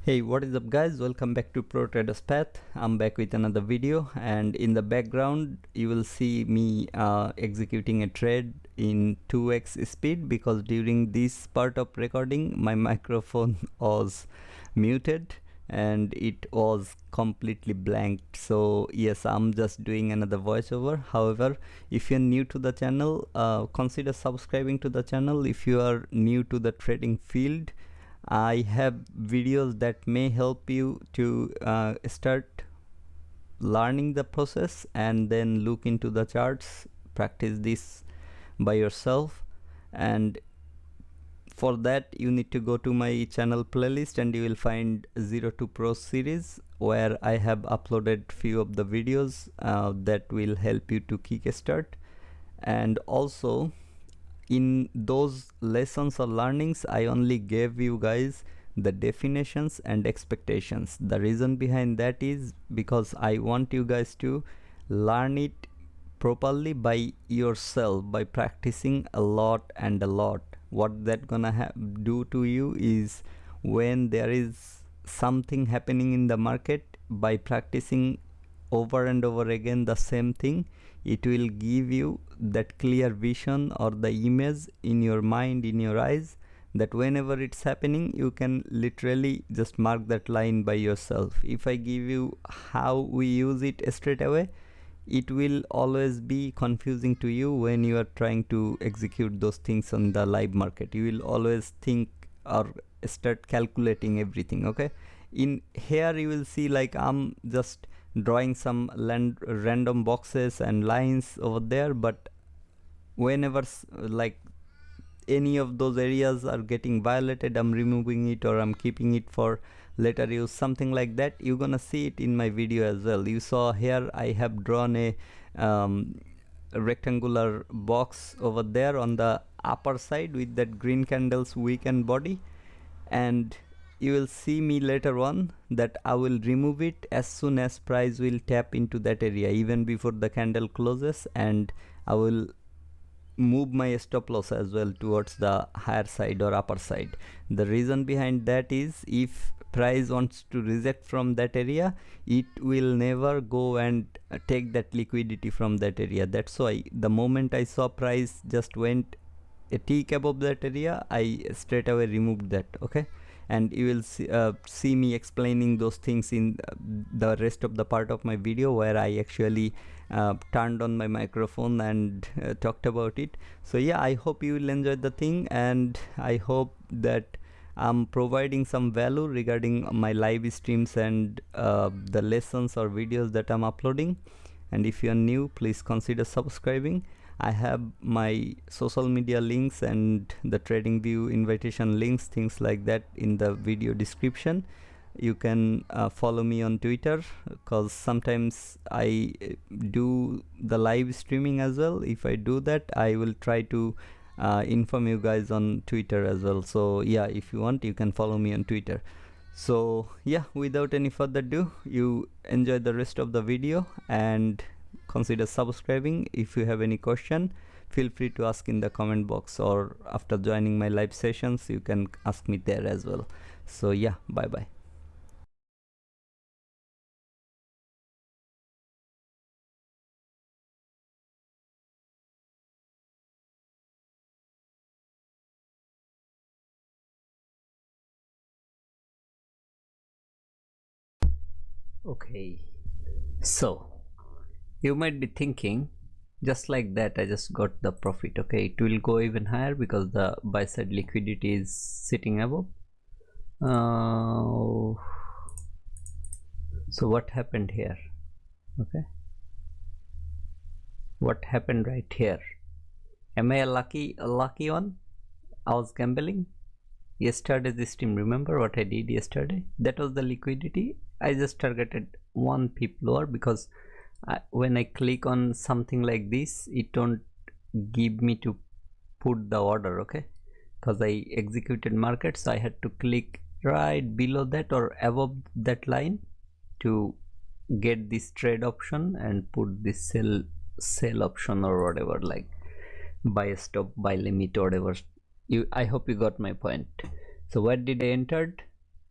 Hey, what is up guys, welcome back to ProTraderPath. I'm back with another video, and in the background you will see me executing a trade in 2x speed because during this part of recording my microphone was muted and it was completely blanked. So yes, I'm just doing another voiceover. However, if you're new to the channel, consider subscribing to the channel. If you are new to the trading field, I have videos that may help you to start learning the process and then look into the charts, practice this by yourself. And for that you need to go to my channel playlist and you will find 0 to Pro series, where I have uploaded few of the videos that will help you to kickstart. And also in those lessons or learnings, I only gave you guys the definitions and expectations. The reason behind that is because I want you guys to learn it properly by yourself, by practicing a lot and a lot. What that gonna do to you is, when there is something happening in the market, by practicing over and over again the same thing, it will give you that clear vision or the image in your mind, in your eyes, that whenever it's happening you can literally just mark that line by yourself. If I give you how we use it straight away, it will always be confusing to you when you are trying to execute those things on the live market. You will always think or start calculating everything. Okay, in here you will see like I'm just drawing some random boxes and lines over there, but whenever like any of those areas are getting violated, I'm removing it or I'm keeping it for later use, something like that. You're gonna see it in my video as well. You saw here I have drawn a rectangular box over there on the upper side with that green candle's wick and body, and you will see me later on that I will remove it as soon as price will tap into that area, even before the candle closes, and I will move my stop loss as well towards the higher side or upper side. The reason behind that is, if price wants to reject from that area, it will never go and take that liquidity from that area. That's why the moment I saw price just went a tick above that area, I straight away removed that. Okay, and you will see me explaining those things in the rest of the part of my video, where I actually turned on my microphone and talked about it. So yeah, I hope you will enjoy the thing, and I hope that I'm providing some value regarding my live streams and the lessons or videos that I'm uploading. And if you're new, please consider subscribing. I have my social media links and the TradingView invitation links, things like that, in the video description. You can follow me on Twitter, because sometimes I do the live streaming as well. If I do that, I will try to inform you guys on Twitter as well. So yeah, if you want, you can follow me on Twitter. So yeah, without any further ado, you enjoy the rest of the video and consider subscribing. If you have any question, feel free to ask in the comment box, or after joining my live sessions you can ask me there as well. So yeah, bye bye. Okay, so you might be thinking, just like that I just got the profit. Okay, it will go even higher because the buy side liquidity is sitting above. So what happened here? Okay, what happened right here? Am I a lucky one? I was gambling yesterday's stream. Remember what I did yesterday? That was the liquidity. I just targeted one pip lower, because when I click on something like this, it don't give me to put the order. Okay, because I executed market, so I had to click right below that or above that line to get this trade option and put this sell option or whatever, like buy stop, buy limit, or whatever. I hope you got my point. So what did I entered?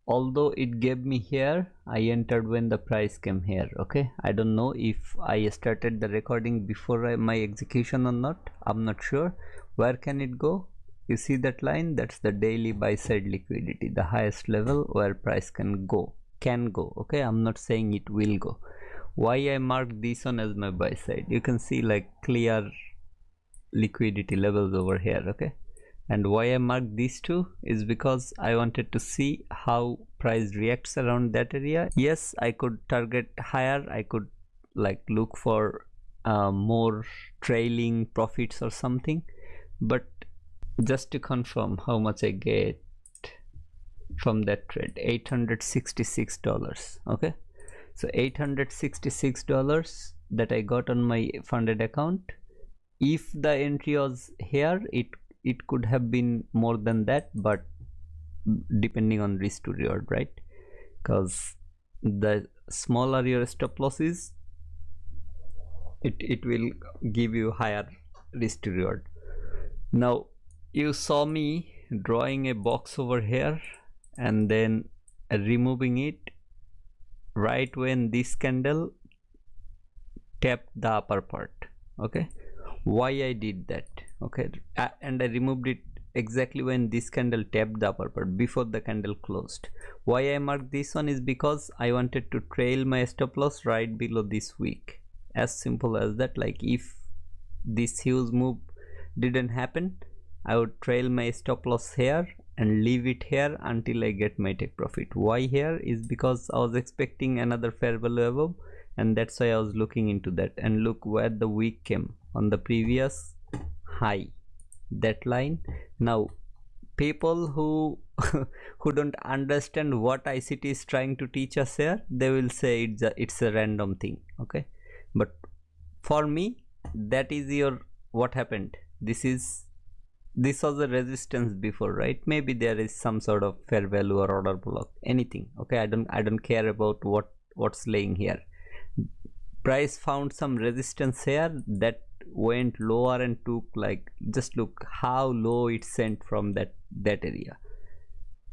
although it gave me here, I entered when the price came here. Okay, I don't know if I started the recording before my execution or not. I'm not sure. Where can it go? You see that line? That's the daily buy side liquidity, the highest level where price can go. Okay, I'm not saying it will go. Why I marked this one as my buy side? You can see like clear liquidity levels over here. Okay, and why I marked these two is because I wanted to see how price reacts around that area. Yes, I could target higher, I could like look for more trailing profits or something, but just to confirm how much I get from that trade, $866. Okay, so $866 that I got on my funded account. If the entry was here, it could have been more than that, but depending on risk to reward, right? Because the smaller your stop loss is, it will give you higher risk to reward. Now you saw me drawing a box over here and then removing it right when this candle tapped the upper part. Okay, why I did that? Okay, and I removed it exactly when this candle tapped the upper part before the candle closed. Why I marked this one is because I wanted to trail my stop loss right below this wick. As simple as that. Like if this huge move didn't happen, I would trail my stop loss here and leave it here until I get my take profit. Why here is because I was expecting another fair value above, and that's why I was looking into that. And look where the wick came on the previous high, that line. Now people who who don't understand what ICT is trying to teach us here, they will say it's a random thing. Okay, but for me, that is your what happened. This was a resistance before, right? Maybe there is some sort of fair value or order block, anything. Okay, I don't care about what's laying here. Price found some resistance here that went lower and took, like, just look how low it sent from that area.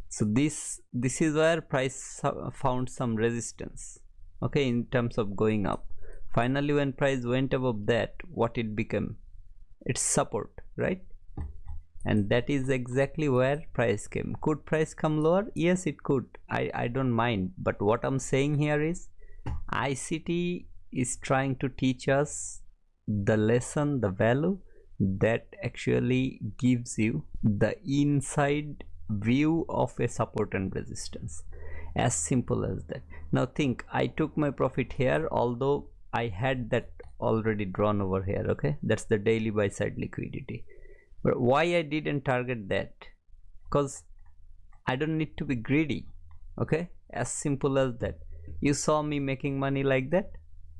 So this is where price found some resistance, okay, in terms of going up. Finally when price went above that, what it became? It's support, right? And that is exactly where price came. Could price come lower? Yes, it could. I don't mind, but what I'm saying here is ICT is trying to teach us the lesson, the value that actually gives you the inside view of a support and resistance. As simple as that. Now think, I took my profit here, although I had that already drawn over here. Okay, that's the daily buy side liquidity. But why I didn't target that? Because I don't need to be greedy. Okay, as simple as that. You saw me making money like that.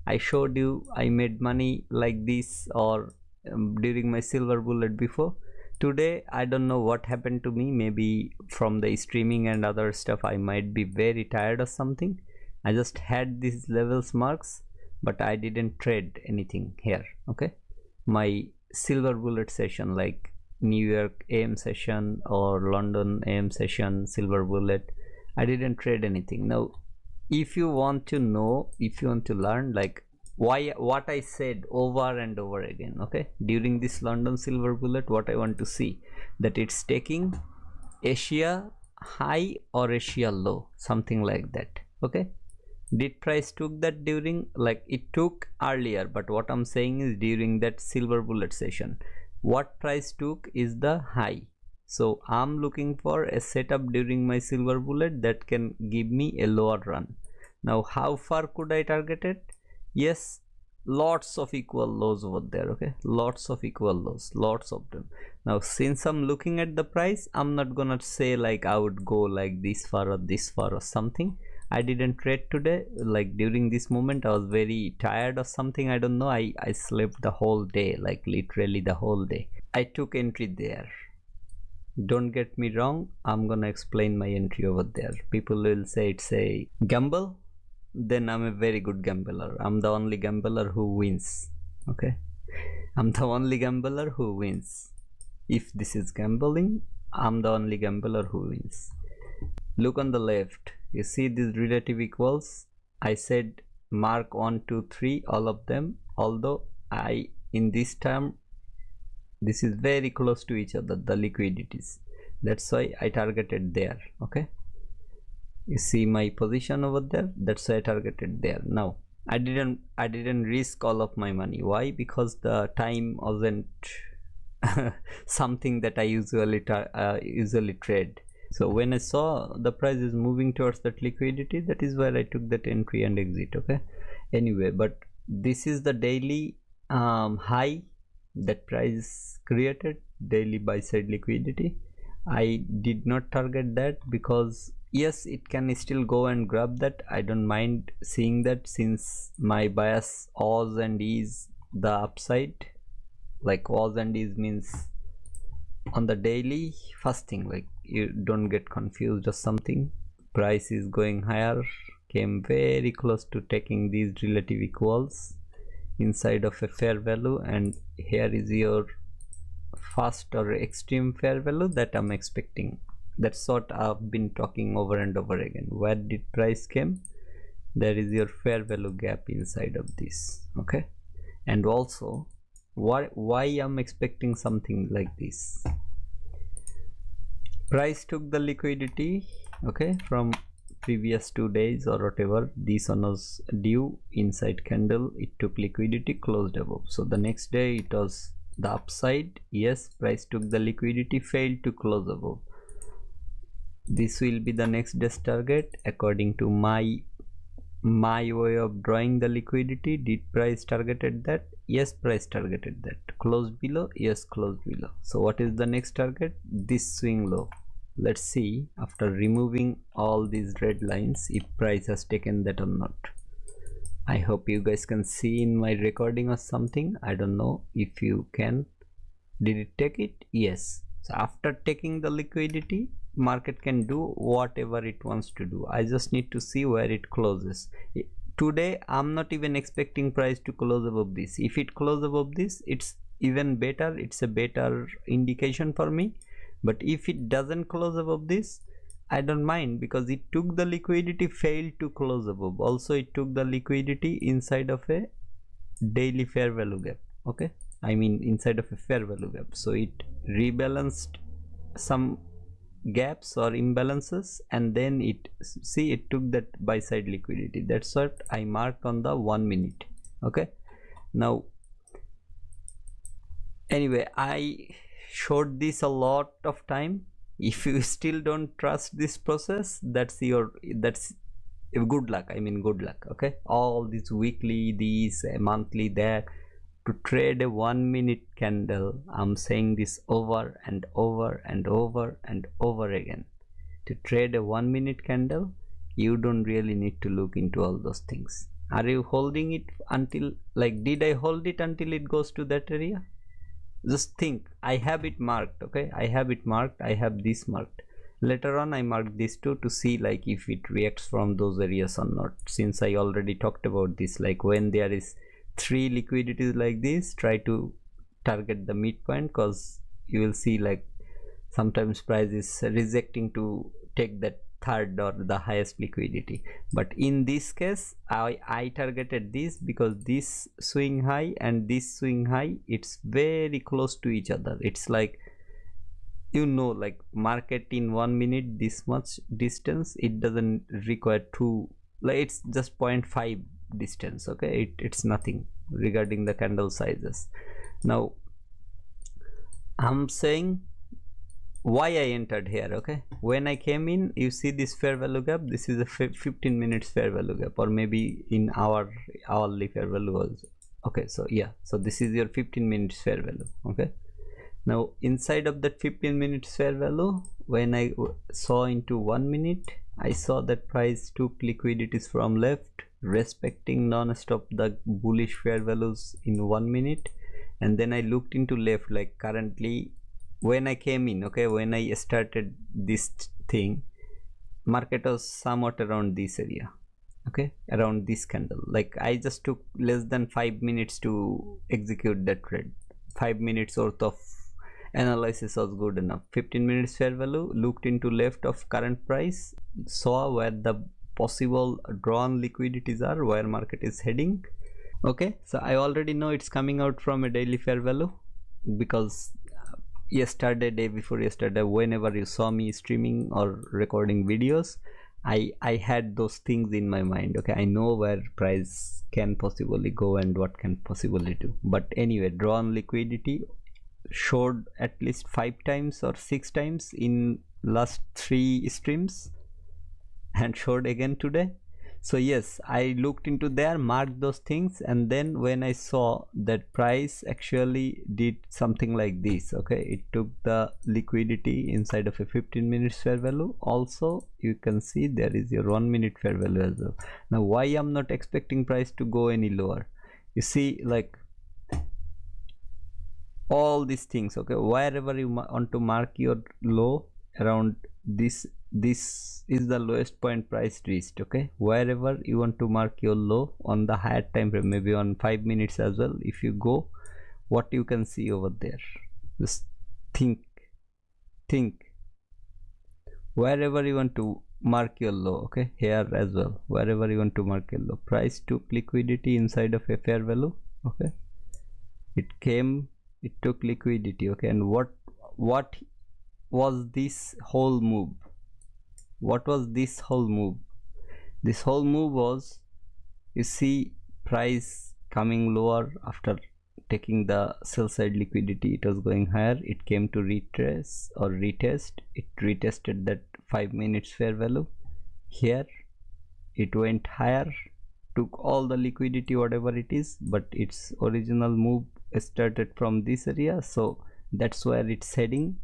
I showed you I made money like this, or during my silver bullet before. Today I don't know what happened to me. Maybe from the streaming and other stuff I might be very tired or something. I just had these levels marks, but I didn't trade anything here. Okay, my silver bullet session, like New York AM session or London AM session, silver bullet, I didn't trade anything. Now if you want to know, if you want to learn, like what I said over and over again, okay, during this London silver bullet, what I want to see, that it's taking Asia high or Asia low, something like that. Okay, did price took that during, like, it took earlier, but what I'm saying is during that silver bullet session, what price took is the high. So I'm looking for a setup during my silver bullet that can give me a lower run. Now how far could I target it? Yes, lots of equal lows over there. Okay, lots of equal lows, lots of them. Now since I'm looking at the price, I'm not gonna say like I would go like this far or this far or something. I didn't trade today. Like during this moment I was very tired or something, I don't know. I slept the whole day, like literally the whole day. I took entry there. Don't get me wrong, I'm gonna explain my entry over there. People will say it's a gamble, then I'm a very good gambler. I'm the only gambler who wins. Okay, I'm the only gambler who wins. If this is gambling, I'm the only gambler who wins. Look on the left, you see these relative equals. I said mark 1 2 3 all of them, although I in this term this is very close to each other, the liquidities, that's why I targeted there. Okay, you see my position over there, that's why I targeted there. Now I didn't risk all of my money. Why? Because the time wasn't something that I usually trade. So when I saw the price is moving towards that liquidity, that is where I took that entry and exit. Okay, anyway, but this is the daily high that price created, daily buy side liquidity. I did not target that because yes, it can still go and grab that. I don't mind seeing that, since my bias was and is the upside. Like was and is means on the daily, first thing, like you don't get confused or something. Price is going higher, came very close to taking these relative equals inside of a fair value, and here is your fast or extreme fair value that I'm expecting. That's what I've been talking over and over again. Where did price came? There is your fair value gap inside of this. Okay, and also why I'm expecting something like this. Price took the liquidity, okay, from previous 2 days or whatever. This one was due inside candle, it took liquidity, closed above. So the next day it was the upside. Yes, price took the liquidity, failed to close above. This will be the next day's target according to my way of drawing the liquidity. Did price targeted that? Yes, price targeted that. Closed below? Yes, closed below. So what is the next target? This swing low. Let's see after removing all these red lines if price has taken that or not. I hope you guys can see in my recording or something. I don't know if you can. Did it take it? Yes. So after taking the liquidity, market can do whatever it wants to do. I just need to see where it closes. Today I'm not even expecting price to close above this. If it closes above this, it's even better. It's a better indication for me. But if it doesn't close above this, I don't mind, because it took the liquidity, failed to close above. Also it took the liquidity inside of a daily fair value gap. Okay, I mean inside of a fair value gap. So it rebalanced some gaps or imbalances, and then it took that buy side liquidity. That's what I marked on the 1 minute. Okay, now anyway, I showed this a lot of time. If you still don't trust this process, that's good luck. I mean good luck. Okay, all this weekly, these monthly, that to trade a 1 minute candle, I'm saying this over and over and over and over again. To trade a 1 minute candle, you don't really need to look into all those things. Are you holding it until, like, did I hold it until it goes to that area? Just think, I have it marked. Okay, I have it marked, I have this marked. Later on I marked this too, to see like if it reacts from those areas or not, since I already talked about this. Like when there is 3 liquidities like this, try to target the midpoint, because you will see like sometimes price is rejecting to take that third or the highest liquidity. But in this case I targeted this because this swing high and this swing high, it's very close to each other. It's like, you know, like market in 1 minute this much distance, it doesn't require two, like it's just 0.5 distance. Okay, it's nothing regarding the candle sizes. Now I'm saying why I entered here. Okay, when I came in, you see this fair value gap, this is a 15 minutes fair value gap, or maybe in hourly fair value also. Okay, so yeah, so this is your 15 minutes fair value. Okay, now inside of that 15 minutes fair value, when I saw into 1 minute, I saw that price took liquidities from left, respecting non-stop the bullish fair values in 1 minute. And then I looked into left, like currently when I came in, okay, when I started this thing, market was somewhat around this area. Okay, around this candle. Like I just took less than 5 minutes to execute that trade, 5 minutes worth of Analysis was good enough. 15 minutes fair value, looked into left of current price, saw where the possible drawn liquidities are, where market is heading. Okay, so I already know it's coming out from a daily fair value, because yesterday, day before yesterday, whenever you saw me streaming or recording videos, I had those things in my mind. Okay, I know where price can possibly go and what can possibly do. But anyway, drawn liquidity showed at least 5 times or 6 times in last 3 streams, and showed again today. So yes, I looked into there, marked those things, and then when I saw that price actually did something like this, okay, it took the liquidity inside of a 15 minutes fair value. Also you can see there is your 1 minute fair value as well. Now why I'm not expecting price to go any lower? You see, like all these things, okay, wherever you want to mark your low, around this is the lowest point price reached. Okay, wherever you want to mark your low on the higher time frame, maybe on 5 minutes as well, if you go, what you can see over there, just think wherever you want to mark your low. Okay, here as well, wherever you want to mark your low, price took liquidity inside of a fair value. Okay, it came, it took liquidity. Okay, and what was this whole move? What was this whole move? This whole move was, you see, price coming lower after taking the sell side liquidity. It was going higher, it came to retrace or retest, it retested that 5 minutes fair value. Here it went higher, took all the liquidity whatever it is, but its original move started from this area, so that's where it's heading.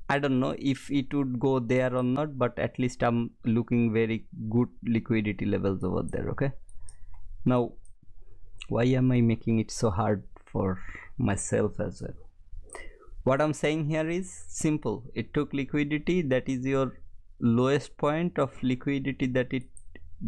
I don't know if it would go there or not, but at least I'm looking very good liquidity levels over there. Okay, now why am I making it so hard for myself as well? What I'm saying here is simple. It took liquidity, that is your lowest point of liquidity that it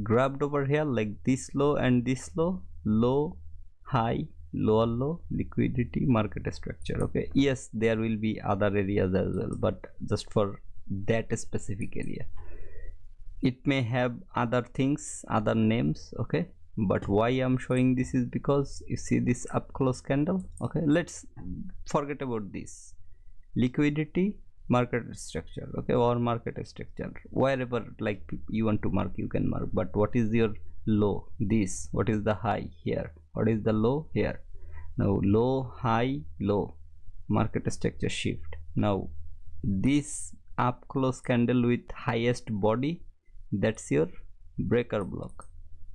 grabbed over here, like this low and this low, low, high, lower low, liquidity, market structure. Okay, yes, there will be other areas as well, but just for that specific area, it may have other things, other names. Okay, but why I'm showing this is because you see this up close candle. Okay, let's forget about this liquidity, market structure. Okay, or market structure, wherever like you want to mark, you can mark. But what is your low? This. What is the high? Here. What is the low? Here. Now low, high, low, market structure shift. Now this up close candle with highest body, that's your breaker block.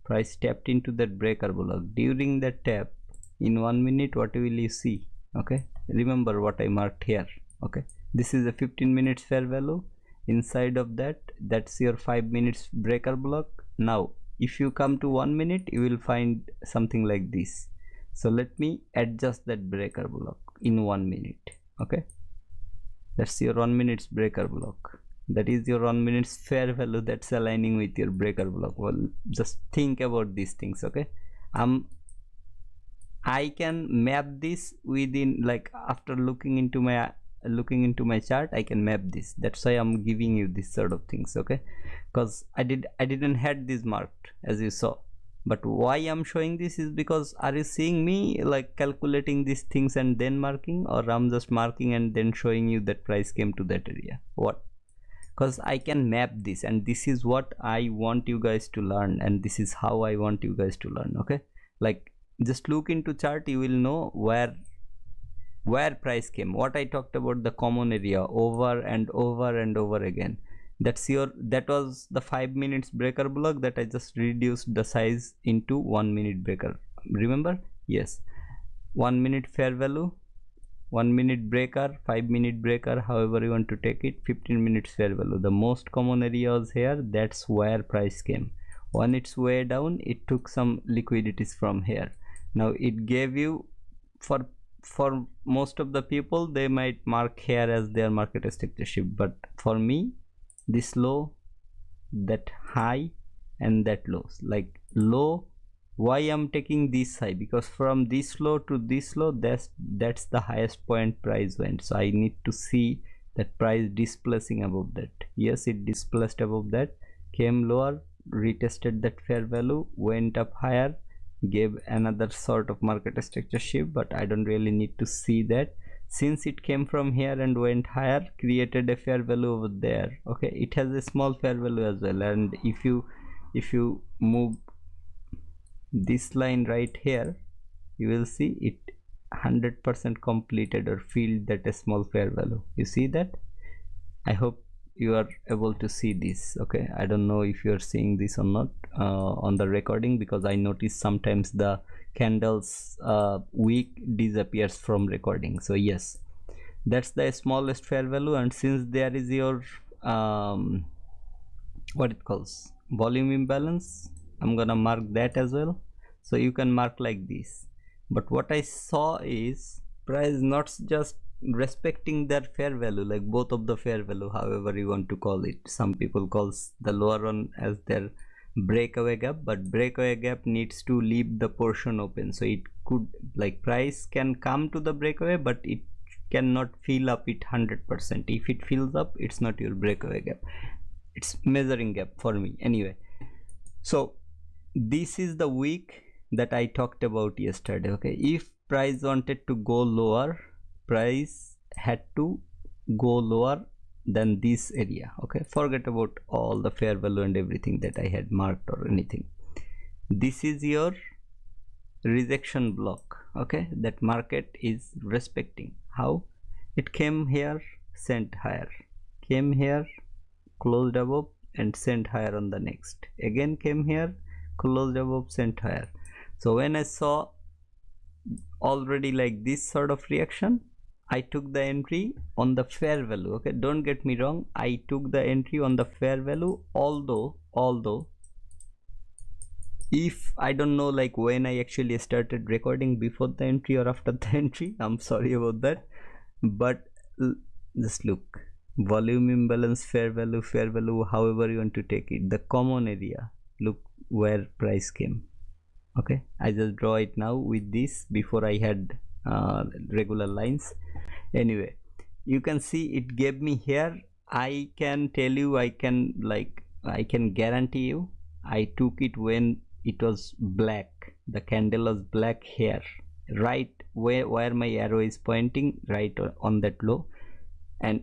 Price tapped into that breaker block. During that tap, in 1 minute, what will you see? Okay, remember what I marked here. Okay, this is a 15 minutes fair value. Inside of that, that's your 5 minutes breaker block. Now if you come to 1 minute, you will find something like this. So let me adjust that breaker block in 1 minute. Okay, that's your 1 minutes breaker block. That is your 1 minutes fair value that's aligning with your breaker block. Well, just think about these things. Okay, I can map this within, like, after looking into my chart, I can map this. That's why I'm giving you this sort of things. Okay, because I didn't had this marked, as you saw. But why I'm showing this is because, are you seeing me like calculating these things and then marking, or I'm just marking and then showing you that price came to that area? What? Because I can map this, and this is what I want you guys to learn, and this is how I want you guys to learn. Okay, like, just look into chart, you will know where price came. What I talked about, the common area, over and over and over again. That was the 5 minutes breaker block that I just reduced the size into 1 minute breaker. Remember? Yes, 1 minute fair value, 1 minute breaker, 5 minute breaker, however you want to take it, 15 minutes fair value. The most common area was here. That's where price came. On its way down, it took some liquidities from here. Now it gave you, for most of the people, they might mark here as their market structure shift, but for me, this low, that high, and that low, like low, Why I'm taking this high? Because from this low to this low, that's the highest point price went. So I need to see that price displacing above that. Yes, it displaced above that, came lower, retested that fair value, went up higher, gave another sort of market structure shift, but I don't really need to see that. Since it came from here and went higher, created a fair value over there. Okay, it has a small fair value as well, and if you move this line right here, you will see it 100% completed or filled that a small fair value. You see that? I hope you are able to see this. Okay, I don't know if you are seeing this or not on the recording, because I notice sometimes the candles wick disappears from recording. So yes, that's the smallest fair value, and since there is your what it calls volume imbalance, I'm gonna mark that as well. So you can mark like this. But what I saw is price not just respecting their fair value, like both of the fair value, however you want to call it. Some people calls the lower one as their breakaway gap, but breakaway gap needs to leave the portion open. So it could, like, price can come to the breakaway, but it cannot fill up it 100%. If it fills up, it's not your breakaway gap, it's measuring gap for me anyway. So this is the week that I talked about yesterday. Okay, if price wanted to go lower, price had to go lower than this area. Okay, forget about all the fair value and everything that I had marked or anything. This is your rejection block. Okay, that market is respecting. How? It came here, sent higher, came here, closed above, and sent higher on the next, again came here, closed above, sent higher. So when I saw already like this sort of reaction, I took the entry on the fair value. Okay, don't get me wrong, I took the entry on the fair value, although if I don't know like when I actually started recording, before the entry or after the entry, I'm sorry about that. But just look, volume imbalance, fair value, however you want to take it, the common area, look where price came. Okay, I just draw it now with this, before I had regular lines. Anyway, you can see it gave me here. I can tell you, I can guarantee you, I took it when it was black, the candle was black here, right where my arrow is pointing, right on that low. And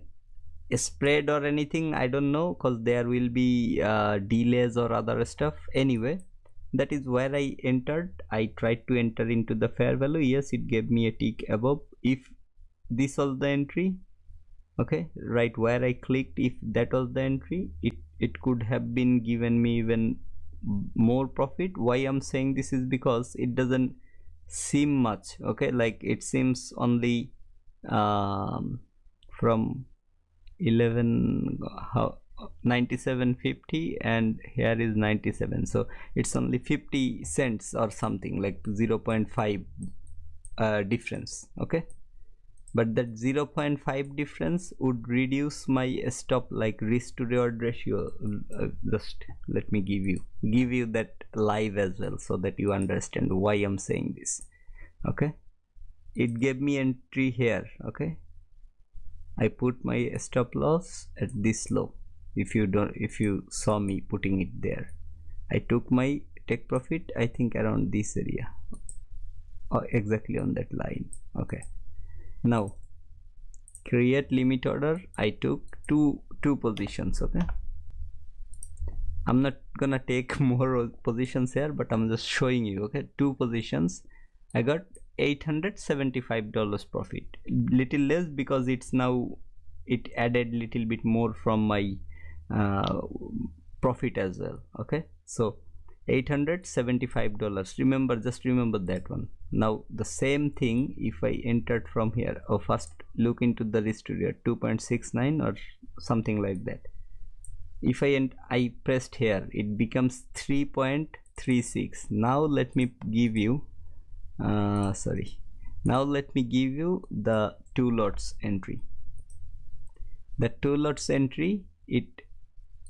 spread or anything, I don't know, because there will be delays or other stuff. Anyway, that is where I entered. I tried to enter into the fair value. Yes, it gave me a tick above. If this was the entry, okay, right where I clicked, if that was the entry, it could have been given me even more profit. Why I'm saying this is because it doesn't seem much. Okay, like it seems only from 11 how 97.50 and here is 97, so it's only 50 cents or something, like 0.5 difference. Okay, but that 0.5 difference would reduce my stop, like risk to reward ratio. Just let me give you that live as well, so that you understand why I'm saying this. Okay, it gave me entry here. Okay, I put my stop loss at this low. If you saw me putting it there, I took my take profit, I think around this area, or exactly on that line. Okay, now create limit order. I took two positions. Okay, I'm not gonna take more positions here, but I'm just showing you. Okay, two positions. I got $875 profit, little less because it's now, it added little bit more from my profit as well. Okay, so $875, remember, just remember that one. Now the same thing, if I entered from here, or first look into the risk to reward 2.69 or something like that. If I pressed here, it becomes 3.36. now let me give you now let me give you the two lots entry. The two lots entry, it,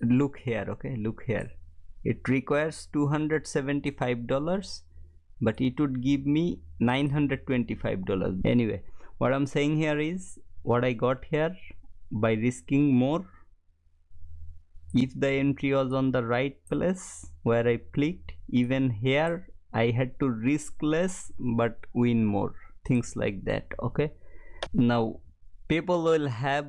look here. Okay, look here, it requires $275 but it would give me $925. Anyway, what I'm saying here is what I got here by risking more. If the entry was on the right place where I clicked, even here I had to risk less but win more, things like that. Okay, now people will have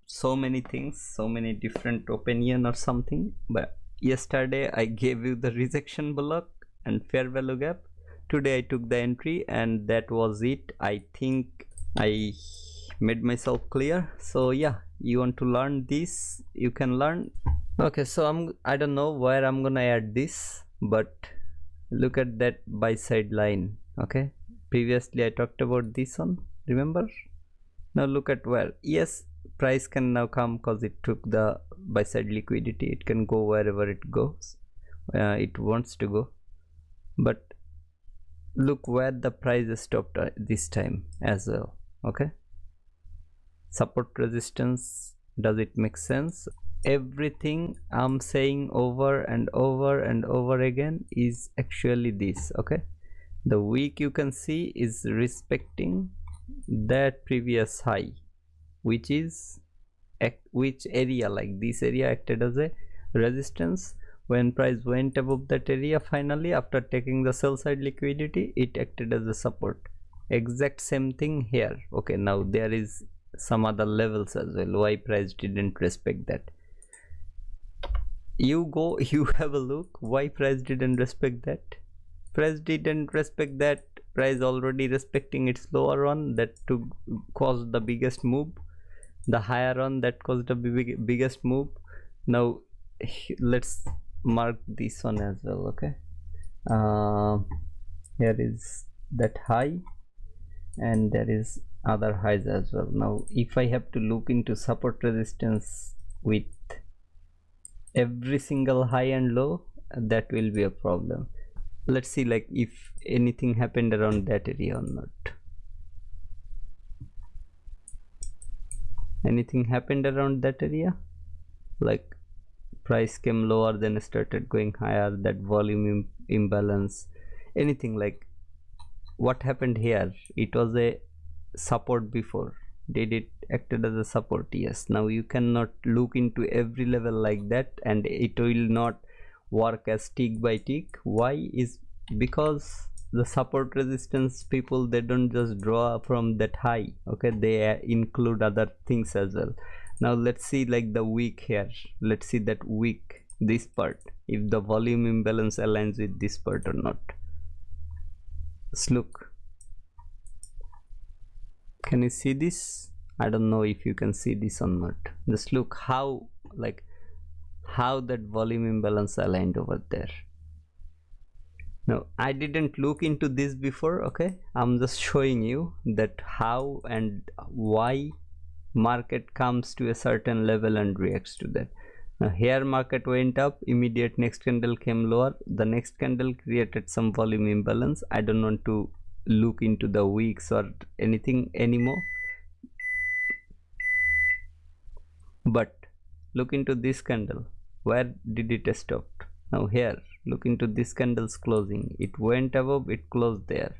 so many things, so many different opinion or something, but yesterday I gave you the rejection block and fair value gap. Today I took the entry and that was it. I think I made myself clear. So yeah, you want to learn this, you can learn. Okay, so I don't know where I'm gonna add this, but look at that buy side line. Okay, previously I talked about this one, remember? Now look at where, yes, price can now come because it took the buy side liquidity. It can go wherever it goes, it wants to go, but look where the price stopped this time as well. Okay, support resistance, does it make sense? Everything I'm saying over and over and over again is actually this. Okay, the wick you can see is respecting that previous high, which is which area, like this area acted as a resistance. When price went above that area, finally after taking the sell side liquidity, it acted as a support. Exact same thing here. Okay, now there is some other levels as well, why price didn't respect that. You go, you have a look why price didn't respect that. Price didn't respect that. Price already respecting its lower one that to cause the biggest move, the higher one that caused the biggest move. Now let's mark this one as well. Okay, here is that high and there is other highs as well. Now if I have to look into support resistance with every single high and low, that will be a problem. Let's see like if anything happened around that area or not. Anything happened around that area, like price came lower then started going higher, that volume imbalance, anything, like what happened here? It was a support before, did it acted as a support? Yes. Now you cannot look into every level like that and it will not work as tick by tick. Why? Is because the support resistance people, they don't just draw from that high. Okay, they include other things as well. Now let's see like the wick here. Let's see that wick, this part, if the volume imbalance aligns with this part or not. Let's look. Can you see this? I don't know if you can see this or not. Just look how, like how that volume imbalance aligned over there. Now I didn't look into this before. Okay, I'm just showing you that how and why market comes to a certain level and reacts to that. Now here market went up, immediate next candle came lower, the next candle created some volume imbalance. I don't want to look into the wicks or anything anymore, but look into this candle, where did it stop? Now here look into this candle's closing, it went above, it closed there.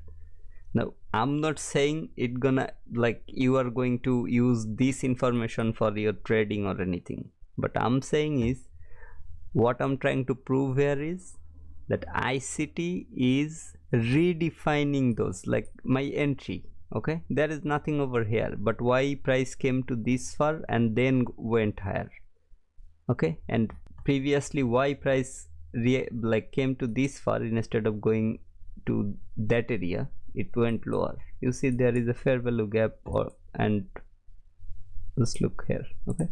Now I'm not saying it gonna, like you are going to use this information for your trading or anything, but I'm saying is, what I'm trying to prove here is that ICT is redefining those, like my entry. Okay, there is nothing over here, but why price came to this far and then went higher. Okay, and previously why price like came to this far instead of going to that area, it went lower. You see there is a fair value gap, or and let's look here. Okay,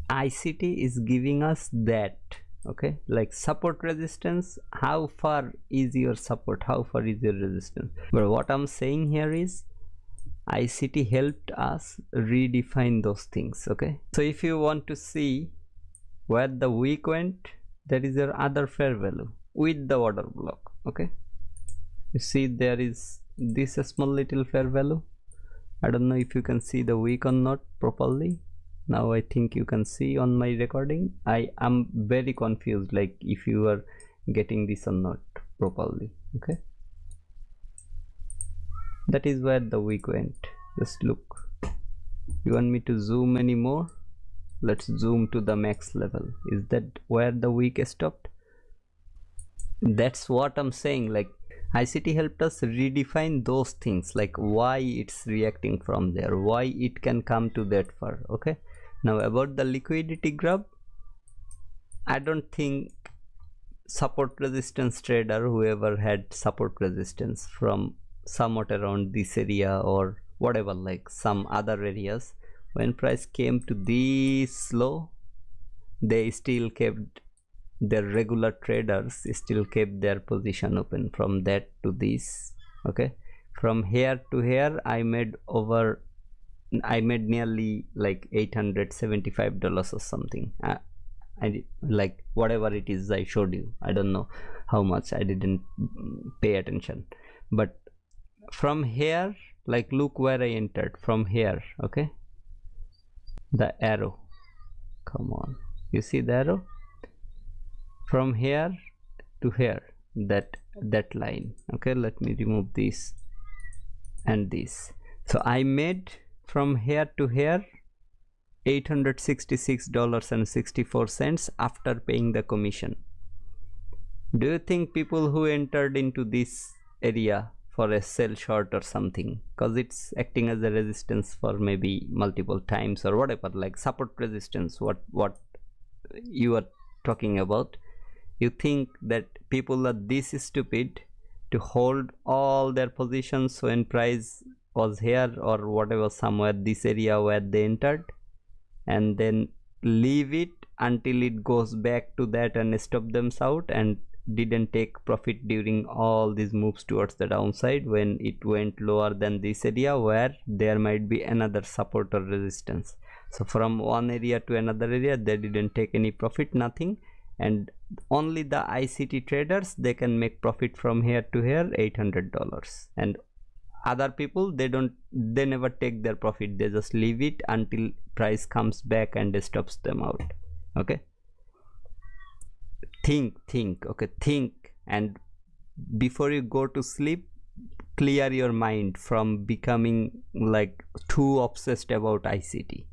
ICT is giving us that. Okay, like support resistance, how far is your support, how far is your resistance. But what I'm saying here is ICT helped us redefine those things. Okay, so if you want to see where the wick went, that is your other fair value with the order block. Okay, you see there is this small little fair value. I don't know if you can see the wick or not properly. Now I think you can see on my recording. I am very confused, like if you are getting this or not properly. Okay, that is where the week went. Just look. You want me to zoom any more? Let's zoom to the max level. Is that where the week stopped? That's what I'm saying. Like ICT helped us redefine those things, like why it's reacting from there, why it can come to that far. Okay, now about the liquidity grab, I don't think support resistance trader, whoever had support resistance from somewhat around this area or whatever, like some other areas, when price came to this low, they still kept their regular traders still kept their position open from that to this. Okay, from here to here I made nearly like $875 or something. I like whatever it is I showed you, I don't know how much, I didn't pay attention. But from here, like look where I entered from here. Okay, the arrow, come on, you see the arrow from here to here, that line. Okay, let me remove this and this. So I made from here to here $866.64 after paying the commission. Do you think people who entered into this area for a sell short or something, because it's acting as a resistance for maybe multiple times or whatever, like support resistance, what you are talking about, you think that people are this stupid to hold all their positions when price was here or whatever, somewhere this area where they entered, and then leave it until it goes back to that and stop them out, and didn't take profit during all these moves towards the downside when it went lower than this area where there might be another support or resistance. So from one area to another area they didn't take any profit, nothing, and only the ICT traders, they can make profit from here to here $800, and other people, they never take their profit, they just leave it until price comes back and stops them out. Okay, think, okay, think, and before you go to sleep, clear your mind from becoming like too obsessed about ICT.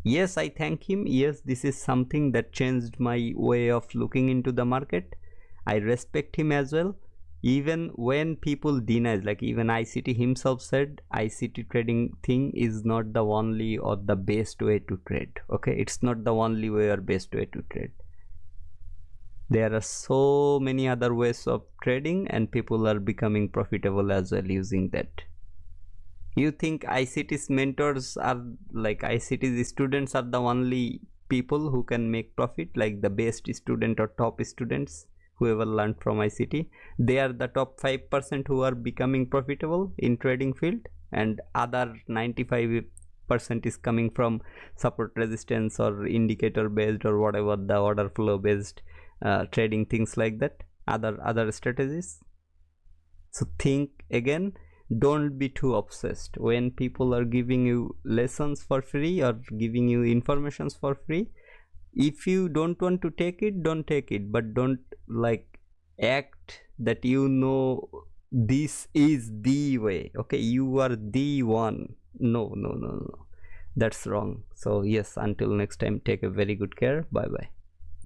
Yes, I thank him. Yes, this is something that changed my way of looking into the market. I respect him as well. Even when people deny, like even ICT himself said, ICT trading thing is not the only or the best way to trade. Okay, it's not the only way or best way to trade. There are so many other ways of trading, and people are becoming profitable as well using that. You think ICT's mentors are like ICT's students are the only people who can make profit, like the best student or top students whoever learned from ICT, they are the top 5% who are becoming profitable in trading field, and other 95% is coming from support resistance or indicator based or whatever, the order flow based trading, things like that, other strategies. So think again, don't be too obsessed when people are giving you lessons for free or giving you informations for free. If you don't want to take it, don't take it, but don't like act that you know this is the way. Okay, you are the one. No, that's wrong. So yes, until next time, take a very good care. Bye bye.